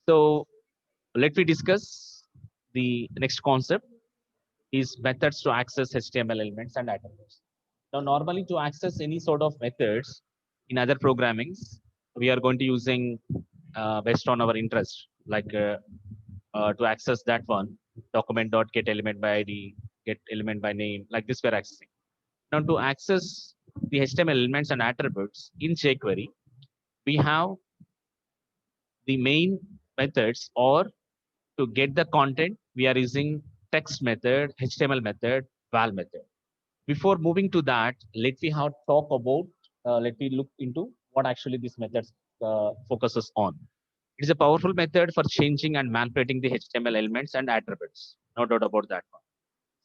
So let me discuss the next concept is methods to access HTML elements and attributes. Now, normally to access any sort of methods in other programmings, we are going to using based on our interest, like to access that one, document.get element by ID, get element by name, like this we're accessing. Now, to access the HTML elements and attributes in jQuery, we have the main methods, or to get the content, we are using text method, HTML method, val method. Before moving to that, let me have talk about, let me look into what actually this method focuses on. It is a powerful method for changing and manipulating the HTML elements and attributes. No doubt about that one.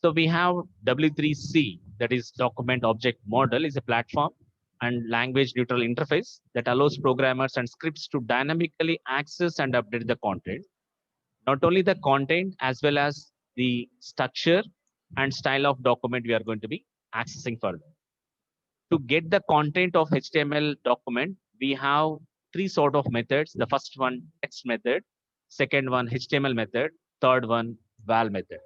So we have W3C, that is Document Object Model, is a platform and language neutral interface that allows programmers and scripts to dynamically access and update the content. Not only the content as well as the structure and style of document we are going to be accessing further. To get the content of HTML document, we have three sort of methods. The first one, text method. Second one, HTML method. Third one, val method.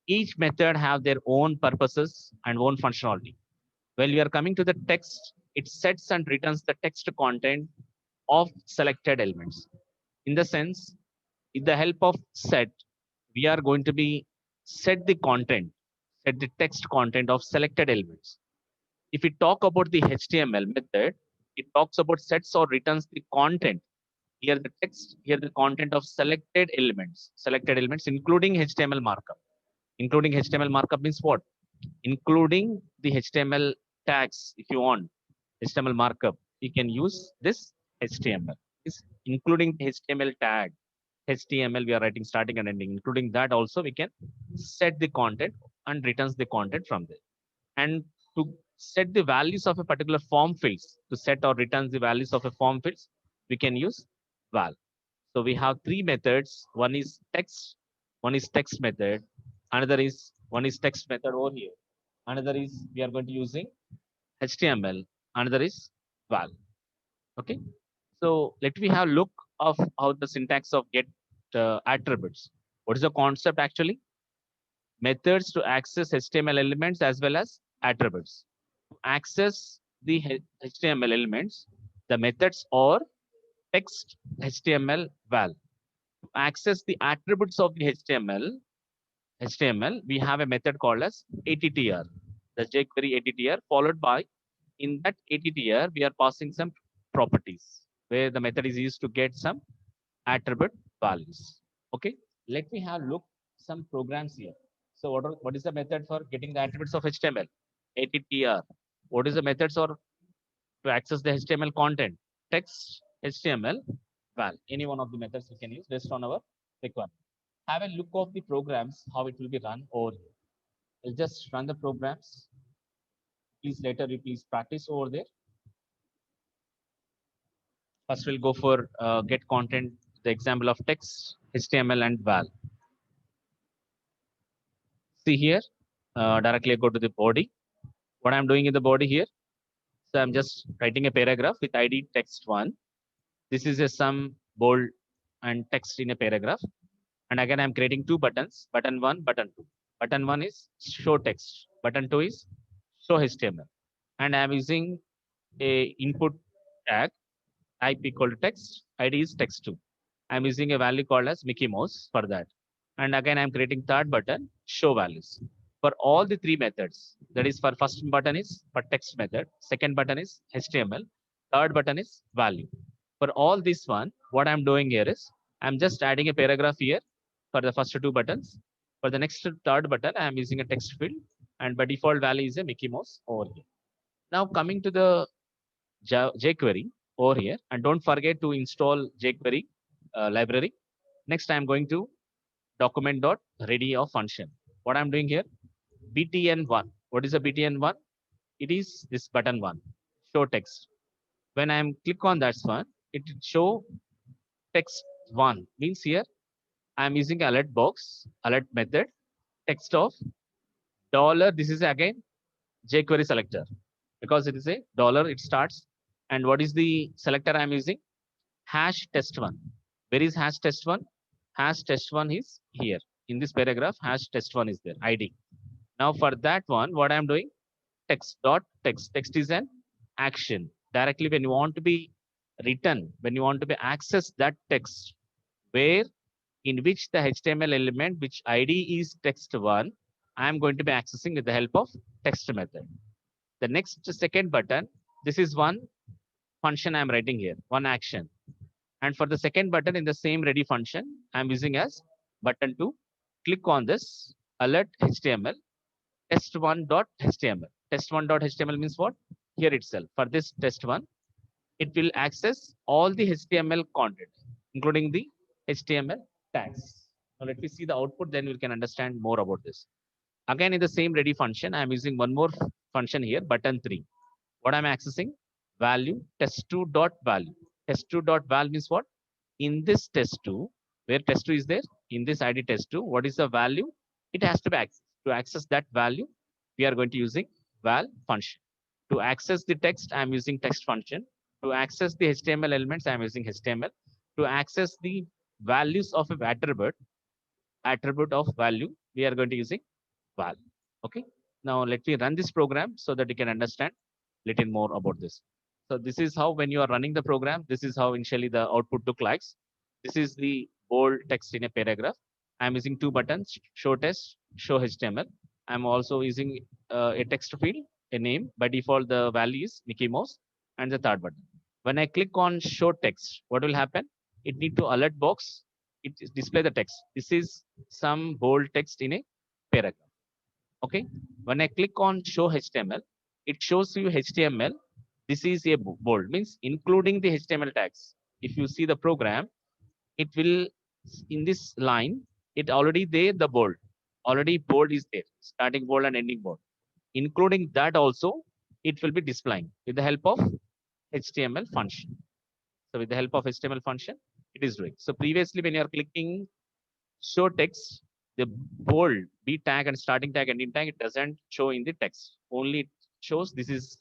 Each method have their own purposes and own functionality. When we are coming to the text, it sets and returns the text content of selected elements. In the sense, with the help of set, we are going to be set the content, set the text content of selected elements. If we talk about the HTML method, it talks about sets or returns the content. Here the text, here the content of selected elements, including HTML markup. Including HTML markup means what? Including the HTML tags, if you want HTML markup, you can use this HTML. Is including the HTML tag. HTML we are writing starting and ending. Including that also we can set the content and returns the content from there. And to set the values of a particular form fields, to set or returns the values of a form fields, we can use val. So we have three methods. One is text, one is text method, another is one is text method over here. Another is we are going to using HTML, another is val. Okay. So let me have a look of how the syntax of get attributes. What is the concept actually? Methods to access HTML elements as well as attributes. Access the HTML elements, the methods or text HTML val. Access the attributes of the HTML, we have a method called as attr, the jQuery attr, followed by in that attr we are passing some properties where the method is used to get some attribute values. Okay, let me have look some programs here. So what is the method for getting the attributes of HTML? Attr. What is the methods or to access the HTML content? Text HTML val. Any one of the methods we can use based on our requirement. Have a look of the programs, how it will be run over here. I'll just run the programs. Please later you please practice over there. First we'll go for get content, the example of text, HTML and val. See here, directly go to the body. What I'm doing in the body here, so I'm just writing a paragraph with ID text1. This is a sum, bold and text in a paragraph. And again, I'm creating two buttons, button 1, button 2. Button 1 is show text. Button 2 is show HTML. And I'm using a input tag, type equal to text, ID is text2. I'm using a value called as Mickey Mouse for that. And again, I'm creating third button, show values. For all the three methods, that is for first button is for text method, second button is HTML, third button is value. For all this one, what I'm doing here is, I'm just adding a paragraph here for the first two buttons. For the next third button, I'm using a text field, and by default value is a Mickey Mouse over here. Now coming to the jQuery over here, and don't forget to install jQuery library. Next, I'm going to document.ready of function. What I'm doing here, btn1. What is a btn1? It is this button 1, show text. When I'm click on that one, it will show text 1. Means here I'm using alert box, alert method, text of dollar. This is again jQuery selector because it is a dollar. It starts, and what is the selector I'm using? Hash test1. Where is hash test one? Hash test one is here. In this paragraph, hash test one is there, ID. Now for that one, what I'm doing, text dot text. Text is an action. Directly when you want to be written, when you want to be access that text, where in which the HTML element, which ID is text one, I'm going to be accessing with the help of text method. The next second button, this is one function I'm writing here, one action. And for the second button in the same ready function, I'm using as button to click on this alert HTML test1.html. Test1.html means what? Here itself. For this test one, it will access all the HTML content, including the HTML tags. Now let me see the output, then we can understand more about this. Again, in the same ready function, I'm using one more function here, button 3. What I'm accessing? Value test2.value. Test2.val means what? In this test2, where test2 is there, in this ID test2, what is the value? It has to be accessed. To access that value, we are going to using val function. To access the text, I'm using text function. To access the HTML elements, I'm using HTML. To access the values of a attribute of value, we are going to using val. Okay. Now let me run this program so that you can understand little more about this. So this is how when you are running the program, this is how initially the output look like. This is the bold text in a paragraph. I'm using two buttons, show test, show HTML. I'm also using a text field, a name. By default, the value is Mickey Mouse and the third button. When I click on show text, what will happen? It need to alert box. It display the text. This is some bold text in a paragraph. Okay. When I click on show HTML, it shows you HTML. This is a bold, means including the HTML tags. If you see the program, it will in this line, it already there, the bold. Already bold is there, starting bold and ending bold. Including that also, it will be displaying with the help of HTML function. So with the help of HTML function, it is doing. So previously, when you are clicking show text, the bold B tag and starting tag, ending tag, it doesn't show in the text. Only it shows this is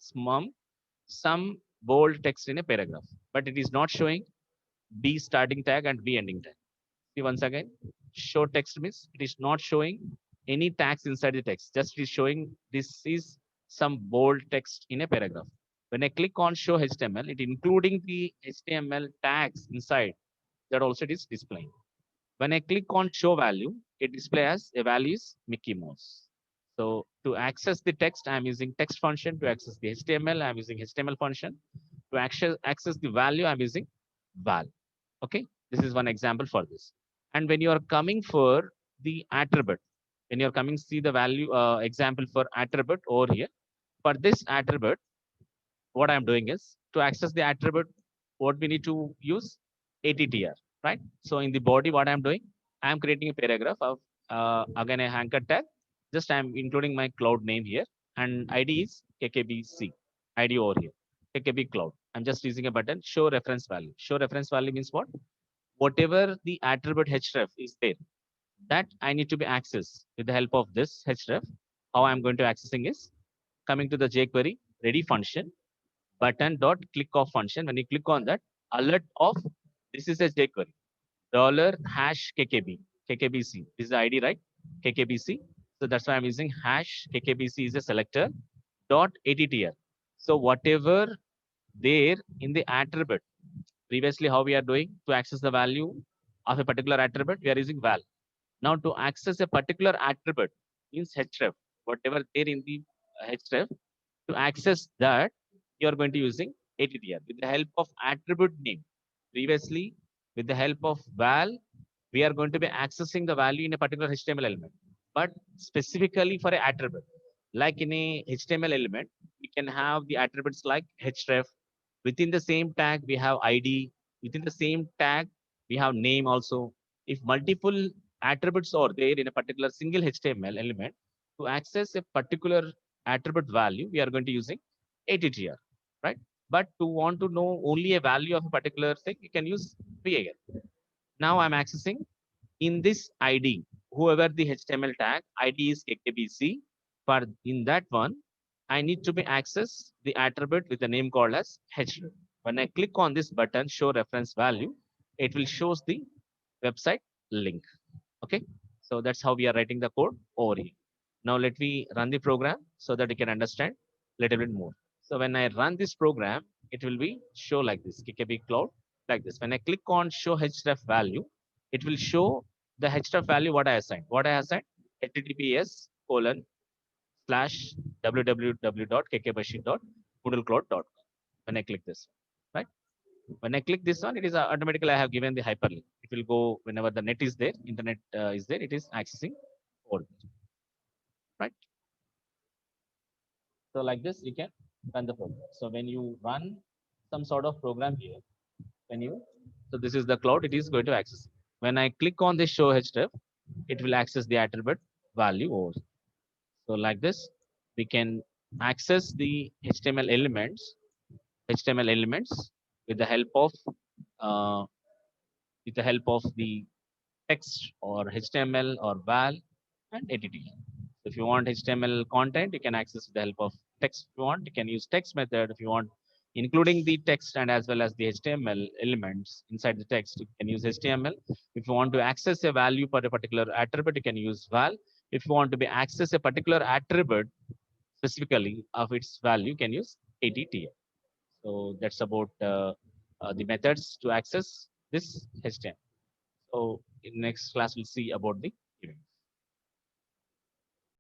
some bold text in a paragraph, but it is not showing B starting tag and B ending tag. See once again, show text means it is not showing any tags inside the text. Just it is showing this is some bold text in a paragraph. When I click on show HTML, it including the HTML tags inside that also it is displaying. When I click on show value, it displays as a value is Mickey Mouse. So to access the text, I'm using text function. To access the HTML, I'm using HTML function. To access the value, I'm using val. Okay, this is one example for this. And when you are coming for the attribute, when you're coming see the value example for attribute over here, for this attribute, what I'm doing is to access the attribute, what we need to use ATTR, right? So in the body, what I'm doing, I'm creating a paragraph of again a anchor tag. Just I'm including my cloud name here, and ID is KKBC ID over here, KKB cloud. I'm just using a button show reference value. Show reference value means what? Whatever the attribute href is there, that I need to be accessed with the help of this href. How I'm going to accessing is coming to the jQuery ready function button dot click off function. When you click on that, alert of this is a jQuery dollar hash kkb kkbc. This is the ID, right? Kkbc. So that's why I'm using hash kkbc is a selector dot attr. So whatever there in the attribute, previously how we are doing to access the value of a particular attribute, we are using val. Now to access a particular attribute means href, whatever there in the href, to access that, you are going to using ATTR with the help of attribute name. Previously, with the help of val, we are going to be accessing the value in a particular HTML element, but specifically for an attribute. Like in a HTML element, we can have the attributes like href. Within the same tag, we have ID. Within the same tag, we have name also. If multiple attributes are there in a particular single HTML element, to access a particular attribute value, we are going to using ATTR, right? But to want to know only a value of a particular thing, you can use VAL. Now I'm accessing in this ID, whoever the HTML tag ID is KKBC. For in that one, I need to be access the attribute with the name called as href. When I click on this button, show reference value, it will shows the website link. Okay, so that's how we are writing the code over here. Now let me run the program so that you can understand little bit more. So when I run this program, it will be show like this, KKB Cloud like this. When I click on show href value, it will show the href value what I assigned. What I assigned, https://www.kkbashir.moodlecloud.com. When I click this, right? When I click this one, it is automatically I have given the hyperlink. It will go whenever the net is there, internet is there, it is accessing over there, right? So like this, you can run the program. So when you run some sort of program here, when you, so this is the cloud, it is going to access it. When I click on this show href, it will access the attribute value over. So like this, we can access the HTML elements with the help of uh, the text or HTML or val and editing. If you want HTML content, you can access with the help of text. If you want, you can use text method. If you want, including the text and as well as the HTML elements inside the text, you can use HTML. If you want to access a value for a particular attribute, you can use val. If you want to be access a particular attribute specifically of its value, you can use ATTL. So that's about the methods to access this HTML. So in next class, we'll see about the